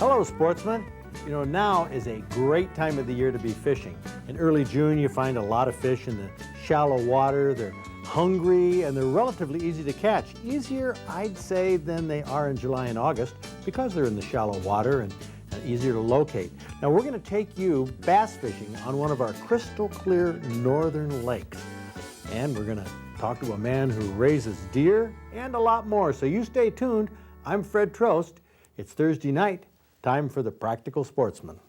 Hello, sportsmen. You know, now is a great time of the year to be fishing. In early June, you find a lot of fish in the shallow water. They're hungry and they're relatively easy to catch. Easier, I'd say, than they are in July and August because they're in the shallow water and easier to locate. Now, we're going to take you bass fishing on one of our crystal clear northern lakes. And we're going to talk to a man who raises deer and a lot more. So you stay tuned. I'm Fred Trost. It's Thursday night. Time for the Practical Sportsman.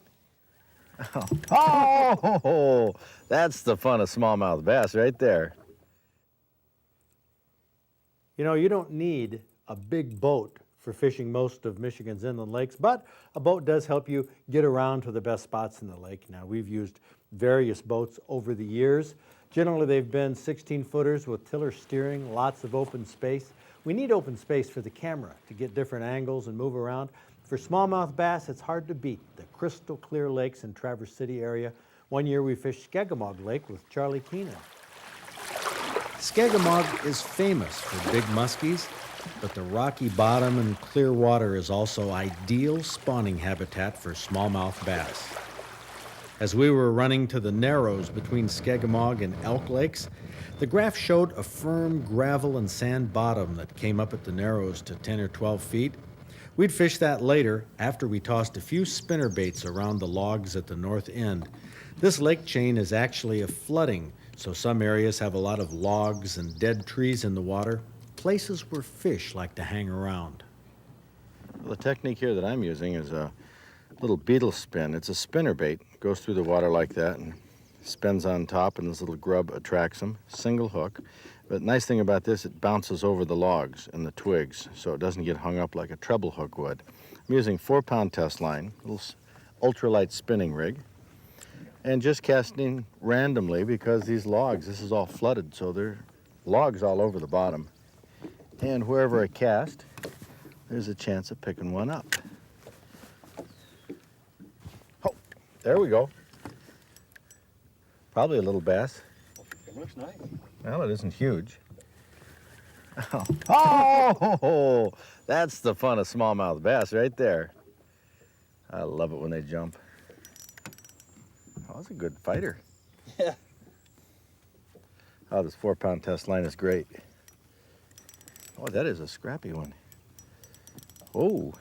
Oh, that's the fun of smallmouth bass right there. You know, you don't need a big boat for fishing most of Michigan's inland lakes, but a boat does help you get around to the best spots in the lake. Now, we've used various boats over the years. Generally, they've been 16-footers with tiller steering, lots of open space. We need open space for the camera to get different angles and move around. For smallmouth bass, it's hard to beat the crystal clear lakes in Traverse City area. One year we fished Skegamog Lake with Charlie Keenan. Skegamog is famous for big muskies, but the rocky bottom and clear water is also ideal spawning habitat for smallmouth bass. As we were running to the narrows between Skegamog and Elk Lakes, the graph showed a firm gravel and sand bottom that came up at the narrows to 10 or 12 feet. We'd fish that later after we tossed a few spinner baits around the logs at the north end. This lake chain is actually a flooding, so some areas have a lot of logs and dead trees in the water, places where fish like to hang around. The technique here that I'm using is a little beetle spin. It's a spinner bait. It goes through the water like that and spins on top, and this little grub attracts them. Single hook. But the nice thing about this, it bounces over the logs and the twigs, so it doesn't get hung up like a treble hook would. I'm using 4-pound test line, a little ultralight spinning rig, and just casting randomly because these logs, this is all flooded, so there are logs all over the bottom. And wherever I cast, there's a chance of picking one up. Oh, there we go. Probably a little bass. It looks nice. Well, it isn't huge. Oh, that's the fun of smallmouth bass right there. I love it when they jump. Oh, that's a good fighter. Yeah. Oh, this 4-pound test line is great. Oh, that is a scrappy one. Oh.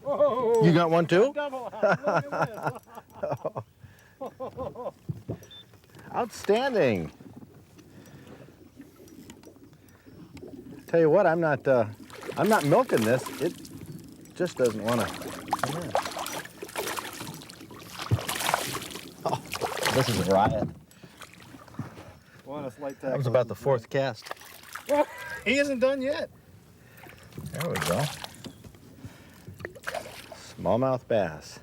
Whoa. You got one too? Double. Look at this. Outstanding. Tell you what, I'm not milking this. It just doesn't want to come in. Oh, this is a riot. Want a slight That was about the 4th cast. Well, he isn't done yet. There we go. Smallmouth bass.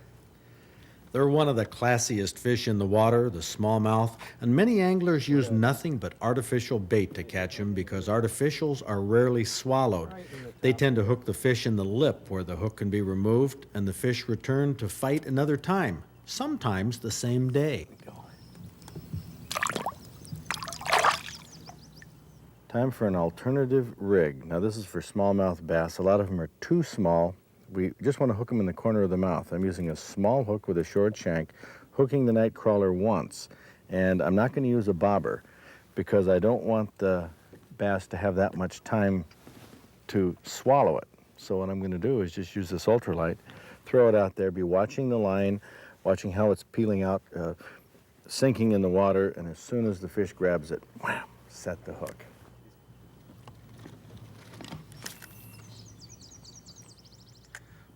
They're one of the classiest fish in the water, the smallmouth, and many anglers use nothing but artificial bait to catch them because artificials are rarely swallowed. They tend to hook the fish in the lip where the hook can be removed and the fish return to fight another time, sometimes the same day. Time for an alternative rig. Now this is for smallmouth bass. A lot of them are too small. We just want to hook them in the corner of the mouth. I'm using a small hook with a short shank, hooking the night crawler once. And I'm not going to use a bobber because I don't want the bass to have that much time to swallow it. So what I'm going to do is just use this ultralight, throw it out there, be watching the line, watching how it's peeling out, sinking in the water, and as soon as the fish grabs it, wham, set the hook.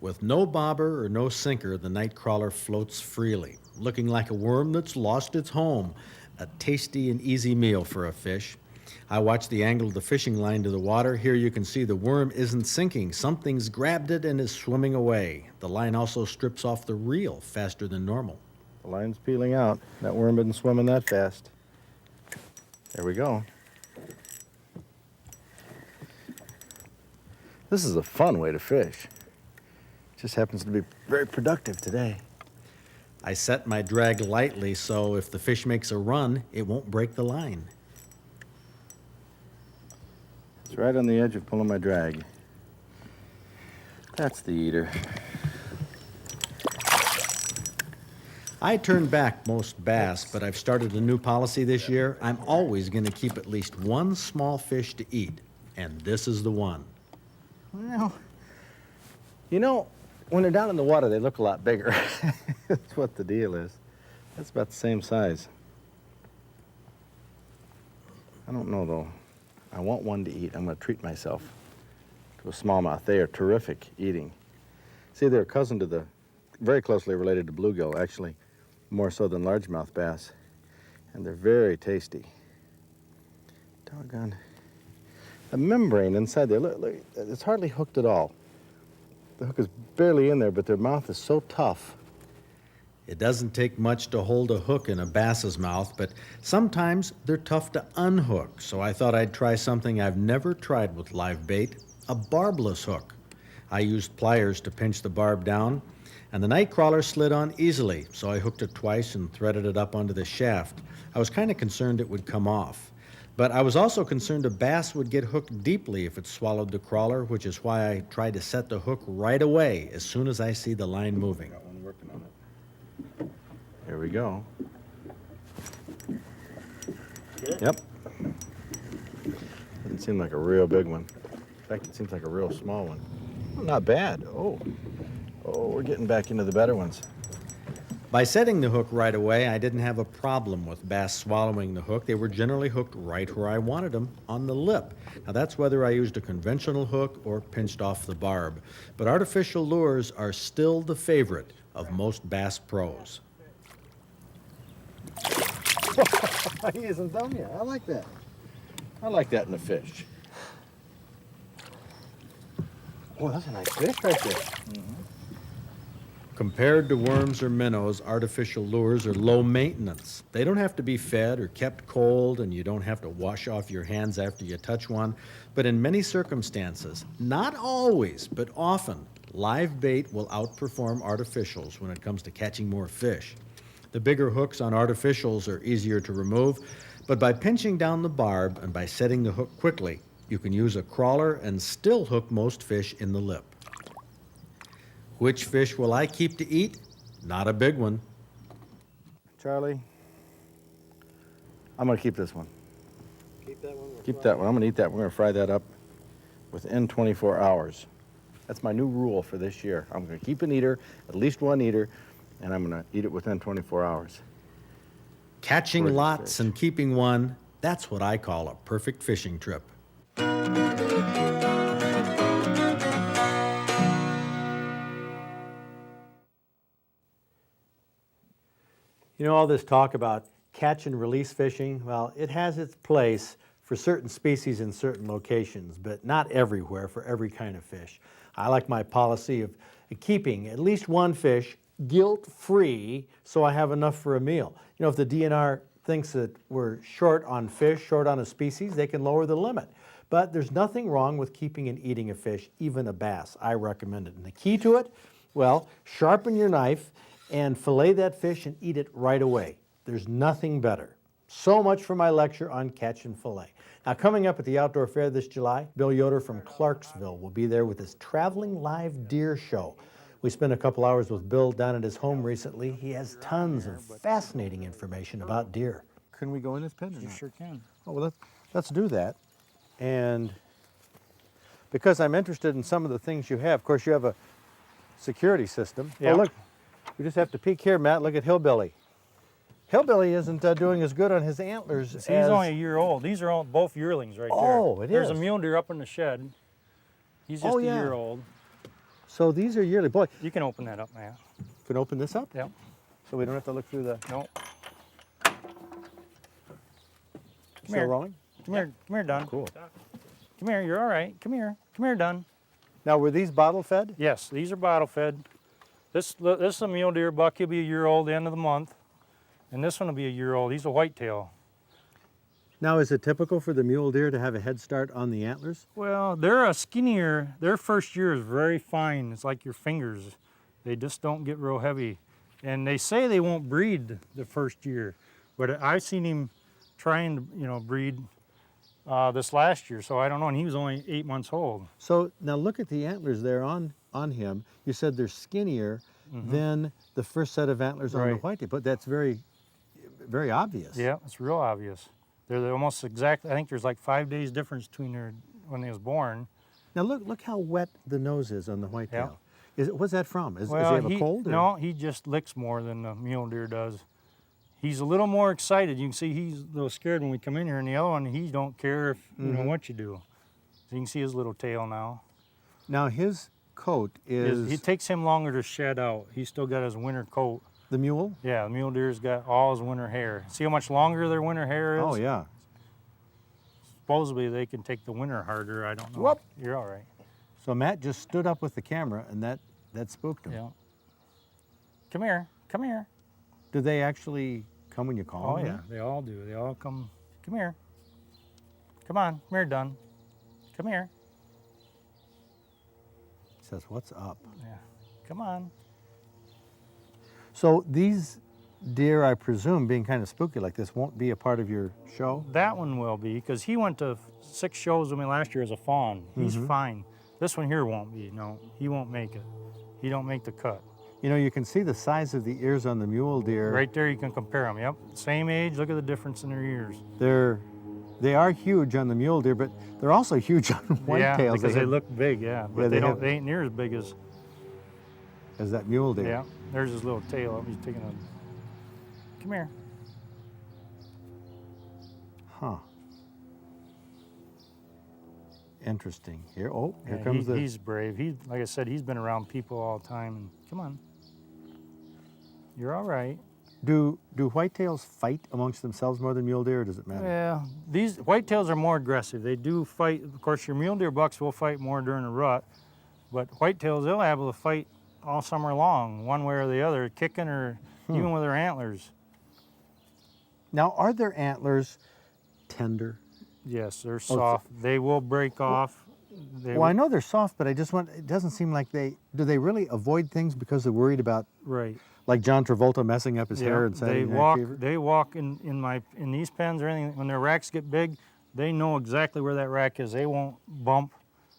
With no bobber or no sinker, the night crawler floats freely, looking like a worm that's lost its home, a tasty and easy meal for a fish. I watch the angle of the fishing line to the water. Here you can see the worm isn't sinking. Something's grabbed it and is swimming away. The line also strips off the reel faster than normal. The line's peeling out. That worm isn't swimming that fast. There we go. This is a fun way to fish. Just happens to be very productive today. I set my drag lightly so if the fish makes a run, it won't break the line. It's right on the edge of pulling my drag. That's the eater. I turn back most bass, but I've started a new policy this year. I'm always going to keep at least one small fish to eat, and this is the one. Well, you know, when they're down in the water, they look a lot bigger. That's what the deal is. That's about the same size. I don't know, though. I want one to eat. I'm going to treat myself to a smallmouth. They are terrific eating. See, they're a cousin to the, very closely related to bluegill, actually, more so than largemouth bass. And they're very tasty. Doggone. The membrane inside there, look, it's hardly hooked at all. The hook is barely in there, but their mouth is so tough. It doesn't take much to hold a hook in a bass's mouth, but sometimes they're tough to unhook, so I thought I'd try something I've never tried with live bait, a barbless hook. I used pliers to pinch the barb down, and the night crawler slid on easily, so I hooked it twice and threaded it up onto the shaft. I was kind of concerned it would come off, but I was also concerned a bass would get hooked deeply if it swallowed the crawler, which is why I tried to set the hook right away as soon as I see the line moving. Got one working on it. Here we go. Yep. Doesn't seem like a real big one. In fact, it seems like a real small one. Oh, not bad. Oh, we're getting back into the better ones. By setting the hook right away, I didn't have a problem with bass swallowing the hook. They were generally hooked right where I wanted them, on the lip. Now that's whether I used a conventional hook or pinched off the barb. But artificial lures are still the favorite of most bass pros. He isn't done yet. I like that. I like that in a fish. Oh, that's a nice fish right there. Compared to worms or minnows, artificial lures are low maintenance. They don't have to be fed or kept cold, and you don't have to wash off your hands after you touch one. But in many circumstances, not always, but often, live bait will outperform artificials when it comes to catching more fish. The bigger hooks on artificials are easier to remove, but by pinching down the barb and by setting the hook quickly, you can use a crawler and still hook most fish in the lip. Which fish will I keep to eat? Not a big one. Charlie, I'm going to keep this one. Keep that one. Keep that one. I'm going to eat that. We're going to fry that up within 24 hours. That's my new rule for this year. I'm going to keep an eater, at least one eater, and I'm going to eat it within 24 hours. Catching Terrific lots fish. and keeping one, that's what I call a perfect fishing trip. You know, all this talk about catch and release fishing, well, it has its place for certain species in certain locations, but not everywhere for every kind of fish. I like my policy of keeping at least one fish guilt-free so I have enough for a meal. You know, if the DNR thinks that we're short on fish, short on a species, they can lower the limit. But there's nothing wrong with keeping and eating a fish, even a bass. I recommend it. And the key to it, well, sharpen your knife and fillet that fish and eat it right away. There's nothing better. So much for my lecture on catch and fillet. Now, coming up at the Outdoor Fair this July, Bill Yoder from Clarksville will be there with his traveling live deer show. We spent a couple hours with Bill down at his home recently. He has tons of fascinating information about deer. Can we go in his pen or You not? sure can. Oh, well, let's do that. And because I'm interested in some of the things you have, of course, you have a security system. Yeah. Oh, look, we just have to peek here, Matt. Look at Hillbilly. Hillbilly isn't doing as good on his antlers See, he's as... only a year old. These are all both yearlings right there. Oh, it There's is. a mule deer up in the shed. He's just Oh, a yeah. year old. So these are yearly. Boy, You can open that up, man. can open this up? Yep. So we don't have to look through the... No. Still here. rolling? Come here, Dunn. Cool. Come here, you're all right. Come here, Dunn. Now, were these bottle fed? Yes, these are bottle fed. This is a mule deer buck. He'll be a year old the end of the month. And this one will be a year old. He's a whitetail. Now, is it typical for the mule deer to have a head start on the antlers? Well, they're a skinnier. Their first year is very fine. It's like your fingers. They just don't get real heavy. And they say they won't breed the first year, but I've seen him trying to, breed this last year, so I don't know, and he was only 8 months old. So now look at the antlers there on him. You said they're skinnier than the first set of antlers on the Right. whitetail, but that's very, very obvious. Yeah, it's real obvious. They're almost exact. I think there's like 5 days difference between their when they was born. Now look how wet the nose is on the whitetail. What's that from? Does he Well, have a cold? Or? no, he just licks more than the mule deer does. He's a little more excited. You can see he's a little scared when we come in here, and the other one, he don't care if you know what you do. So you can see his little tail now. Now his coat is It takes him longer to shed out. He's still got his winter coat. the mule? Yeah, the mule deer's got all his winter hair. See how much longer their winter hair is? Oh yeah. Supposedly they can take the winter harder. I don't know. Whoop. You're all right. So Matt just stood up with the camera, and that spooked him. Yeah. Come here. Come here. Do they actually come when you call Oh them? yeah, they all do. They all come. Come here. Come on. Come here, Dunn. Come here. He says, "What's up?" Yeah. Come on. So these deer, I presume, being kind of spooky like this, won't be a part of your show? That one will be, because he went to 6 shows with me last year as a fawn. He's fine. This one here won't be. No, he won't make it. He don't make the cut. You know, you can see the size of the ears on the mule deer. Right there, you can compare them. Yep, same age. Look at the difference in their ears. They are huge on the mule deer, but they're also huge on Yeah, whitetails. because they have- look big. Yeah, but Yeah, they they don't. have- They ain't near as big as. as that mule deer. Yeah, there's his little tail. He's taking a. Come here. Huh. Interesting. Here, oh, here Yeah, comes the. He's brave. He, like I said, he's been around people all the time. And come on. You're all right. Do whitetails fight amongst themselves more than mule deer, or does it matter? Yeah, these whitetails are more aggressive. They do fight. Of course, your mule deer bucks will fight more during the rut, but whitetails, they'll be able to fight all summer long, one way or the other, kicking or even with their antlers. Now, are their antlers tender? Yes, they're soft. They will break off. They Well, I know they're soft, but I just want, it doesn't seem like do they really avoid things because they're worried about, right. like John Travolta messing up his hair and they Saturday Night walk. Fever? They walk in these pens or anything. When their racks get big, they know exactly where that rack is. They won't bump.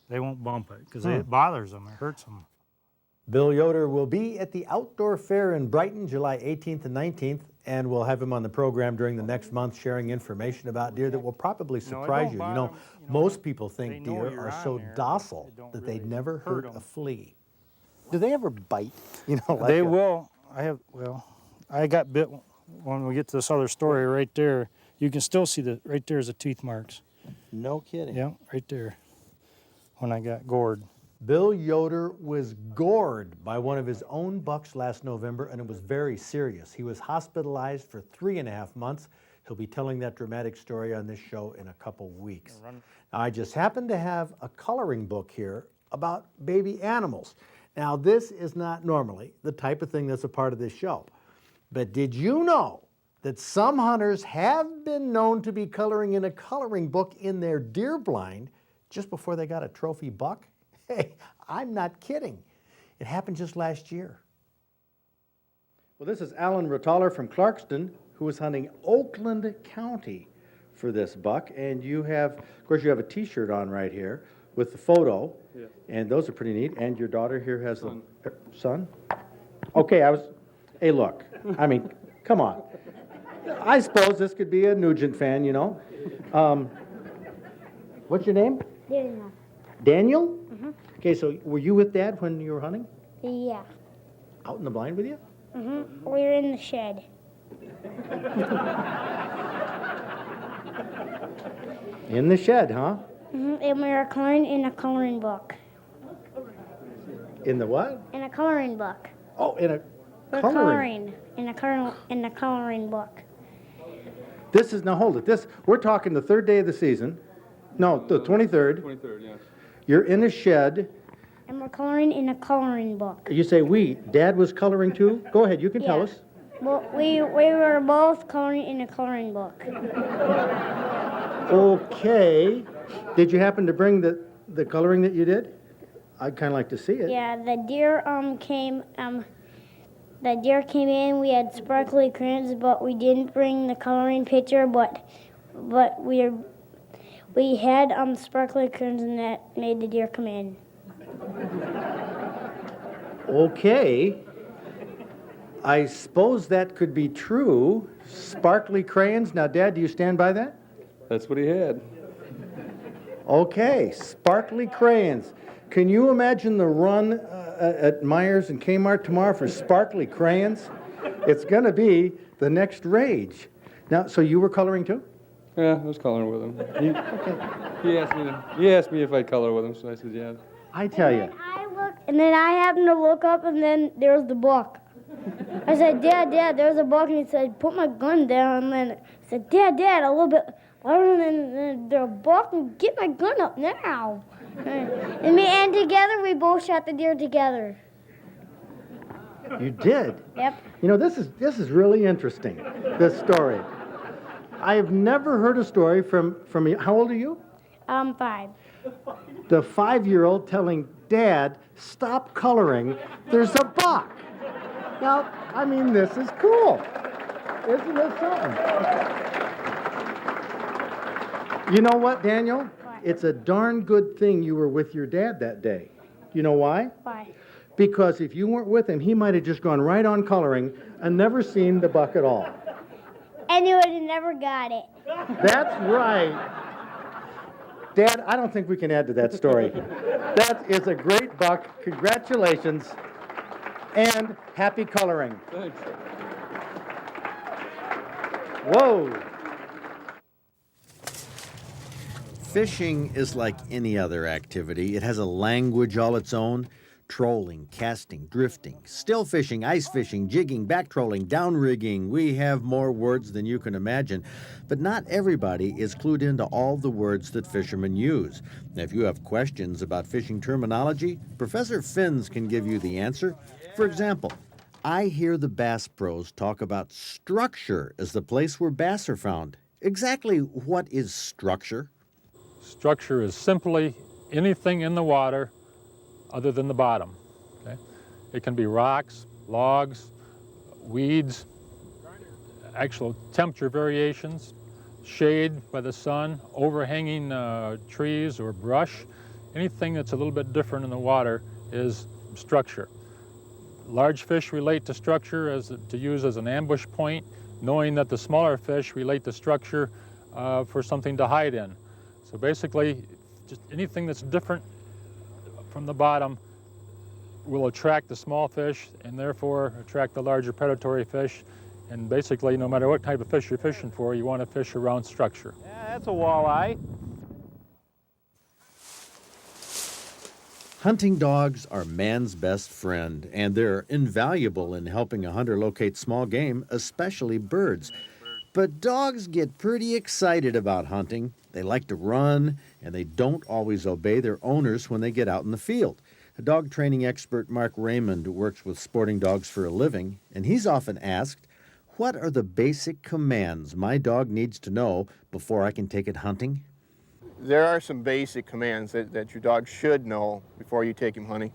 They won't bump it because it bothers them. It hurts them. Bill Yoder will be at the Outdoor Fair in Brighton, July 18th and 19th, and we'll have him on the program during the next month sharing information about deer that will probably surprise you. You know, most people think they know deer you're are on so there, but docile it don't that they'd really never hurt hurt a 'em. flea. Do they ever bite? You know, like They a- will. I got bit when we get to this other story right there. You can still see right there's the teeth marks. No kidding. Yeah, right there. When I got gored. Bill Yoder was gored by one of his own bucks last November, and it was very serious. He was hospitalized for 3.5 months. He'll be telling that dramatic story on this show in a couple weeks. Now, I just happen to have a coloring book here about baby animals. Now, this is not normally the type of thing that's a part of this show. But did you know that some hunters have been known to be coloring in a coloring book in their deer blind just before they got a trophy buck? Hey, I'm not kidding. It happened just last year. Well, this is Alan Rotaller from Clarkston, who was hunting Oakland County for this buck. And you have, of course, you have a T-shirt on right here with the photo. Yeah. And those are pretty neat. And your daughter here has the son. Okay, hey, look, I mean, come on. I suppose this could be a Nugent fan, you know. What's your name? Daniel. Daniel? Okay, so were you with Dad when you were hunting? Yeah. Out in the blind with you? We were in the shed. In the shed, huh? And we were coloring in a coloring book. In the what? In a coloring book. Oh, in a We're coloring. in a coloring book. This is, now hold it, we're talking the third day of the season. No, the 23rd. 23rd, yeah. You're in a shed. And we're coloring in a coloring book. You say we. Dad was coloring too? Go ahead, you can tell Yeah. us. Well, we were both coloring in a coloring book. Okay. Did you happen to bring the coloring that you did? I'd kind of like to see it. Yeah, the deer came in. We had sparkly crayons, but we didn't bring the coloring picture. But We had sparkly crayons and that made the deer come in. Okay. I suppose that could be true. Sparkly crayons. Now, Dad, do you stand by that? That's what he had. Okay, sparkly crayons. Can you imagine the run at Myers and Kmart tomorrow for sparkly crayons? It's going to be the next rage. Now, so you were coloring too? Yeah, I was coloring with him. He asked me if I'd color with him, so I said yeah. I tell you. And then I happened to look up, and then there was the book. I said, Dad, there's a book, and he said, put my gun down. And then I said, Dad, a little bit louder than the book, and get my gun up now. And together, we both shot the deer together. You did? Yep. You know, this is really interesting, this story. I have never heard a story from you. How old are you? 5. The 5-year-old telling Dad, stop coloring, there's a buck. Now, I mean, this is cool. Isn't this something? You know what, Daniel? What? It's a darn good thing you were with your dad that day. You know why? Why? Because if you weren't with him, he might have just gone right on coloring and never seen the buck at all. And you would have never got it. That's right. Dad, I don't think we can add to that story. That is a great buck. Congratulations. And happy coloring. Thanks. Whoa. Fishing is like any other activity. It has a language all its own. Trolling, casting, drifting, still fishing, ice fishing, jigging, back trolling, down rigging. We have more words than you can imagine. But not everybody is clued into all the words that fishermen use. Now, if you have questions about fishing terminology, Professor Finns can give you the answer. For example, I hear the bass pros talk about structure as the place where bass are found. Exactly what is structure? Structure is simply anything in the water other than the bottom. Okay? It can be rocks, logs, weeds, actual temperature variations, shade by the sun, overhanging trees or brush. Anything that's a little bit different in the water is structure. Large fish relate to structure to use as an ambush point, knowing that the smaller fish relate to structure for something to hide in. So basically, just anything that's different from the bottom will attract the small fish and therefore attract the larger predatory fish. And basically, no matter what type of fish you're fishing for, you want to fish around structure. Yeah, that's a walleye. Hunting dogs are man's best friend, and they're invaluable in helping a hunter locate small game, especially birds. But dogs get pretty excited about hunting. They like to run, and they don't always obey their owners when they get out in the field. Dog training expert Mark Raymond works with sporting dogs for a living, and he's often asked, what are the basic commands my dog needs to know before I can take it hunting? There are some basic commands that your dog should know before you take him hunting.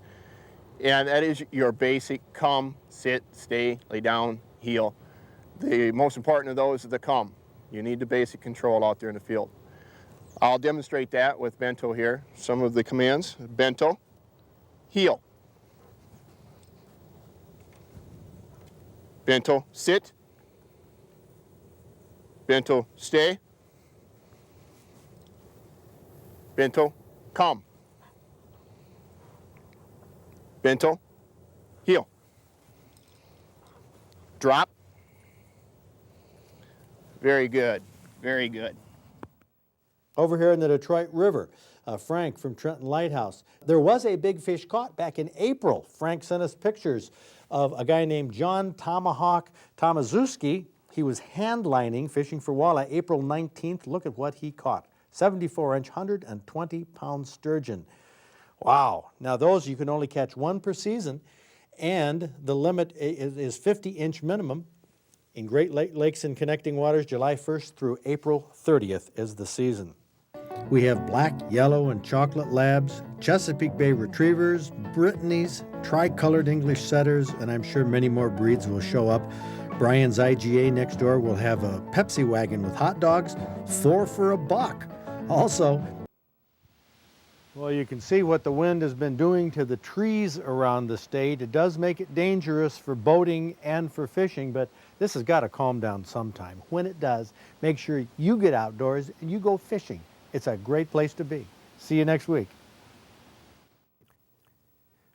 And that is your basic come, sit, stay, lay down, heel. The most important of those is the come. You need the basic control out there in the field. I'll demonstrate that with Bento here. Some of the commands. Bento, heel. Bento, sit. Bento, stay. Bento, come. Bento, heel. Drop. Very good, very good. Over here in the Detroit River, Frank from Trenton Lighthouse. There was a big fish caught back in April. Frank sent us pictures of a guy named John Tomahawk Tomaszewski. He was hand lining, fishing for walleye, April 19th. Look at what he caught. 74-inch, 120-pound sturgeon. Wow. Now those you can only catch one per season, and the limit is 50-inch minimum. In Great Lakes and connecting waters, July 1st through April 30th is the season. We have black, yellow, and chocolate labs, Chesapeake Bay retrievers, Brittany's, tricolored English setters, and I'm sure many more breeds will show up. Brian's IGA next door will have a Pepsi wagon with hot dogs, 4 for $1. Also, well, you can see what the wind has been doing to the trees around the state. It does make it dangerous for boating and for fishing, but this has got to calm down sometime. When it does, make sure you get outdoors and you go fishing. It's a great place to be. See you next week.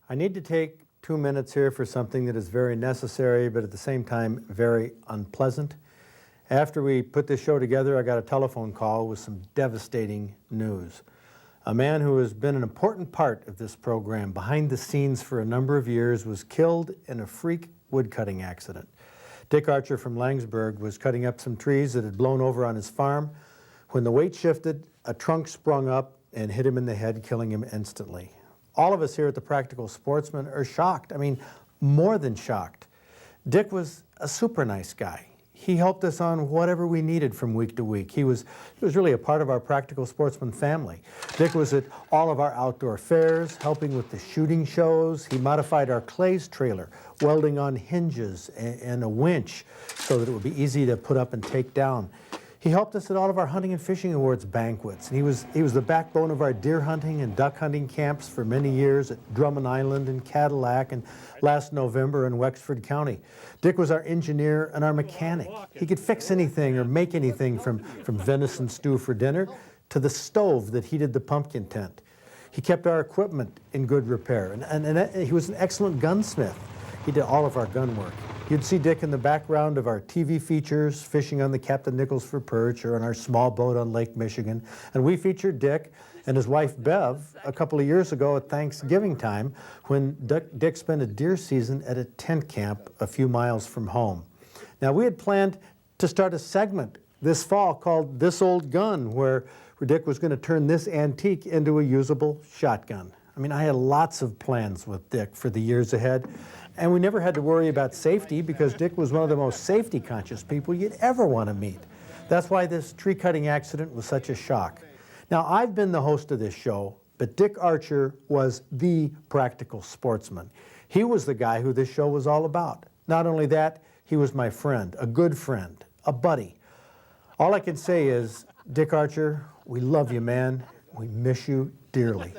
I need to take 2 minutes here for something that is very necessary, but at the same time, very unpleasant. After we put this show together, I got a telephone call with some devastating news. A man who has been an important part of this program behind the scenes for a number of years was killed in a freak woodcutting accident. Dick Archer from Langsburg was cutting up some trees that had blown over on his farm. When the weight shifted, a trunk sprung up and hit him in the head, killing him instantly. All of us here at the Practical Sportsman are shocked. I mean, more than shocked. Dick was a super nice guy. He helped us on whatever we needed from week to week. He was really a part of our Practical Sportsman family. Dick was at all of our outdoor fairs, helping with the shooting shows. He modified our clays trailer, welding on hinges and a winch so that it would be easy to put up and take down. He helped us at all of our hunting and fishing awards banquets. And he was the backbone of our deer hunting and duck hunting camps for many years at Drummond Island and Cadillac and last November in Wexford County. Dick was our engineer and our mechanic. He could fix anything or make anything from venison stew for dinner to the stove that heated the pumpkin tent. He kept our equipment in good repair, and he was an excellent gunsmith. He did all of our gun work. You'd see Dick in the background of our TV features, fishing on the Captain Nichols for perch or on our small boat on Lake Michigan. And we featured Dick and his wife Bev a couple of years ago at Thanksgiving time when Dick spent a deer season at a tent camp a few miles from home. Now, we had planned to start a segment this fall called This Old Gun, where Dick was going to turn this antique into a usable shotgun. I mean, I had lots of plans with Dick for the years ahead, and we never had to worry about safety because Dick was one of the most safety-conscious people you'd ever want to meet. That's why this tree cutting accident was such a shock. Now, I've been the host of this show, but Dick Archer was the Practical Sportsman. He was the guy who this show was all about. Not only that, he was my friend, a good friend, a buddy. All I can say is, Dick Archer, we love you, man. We miss you dearly.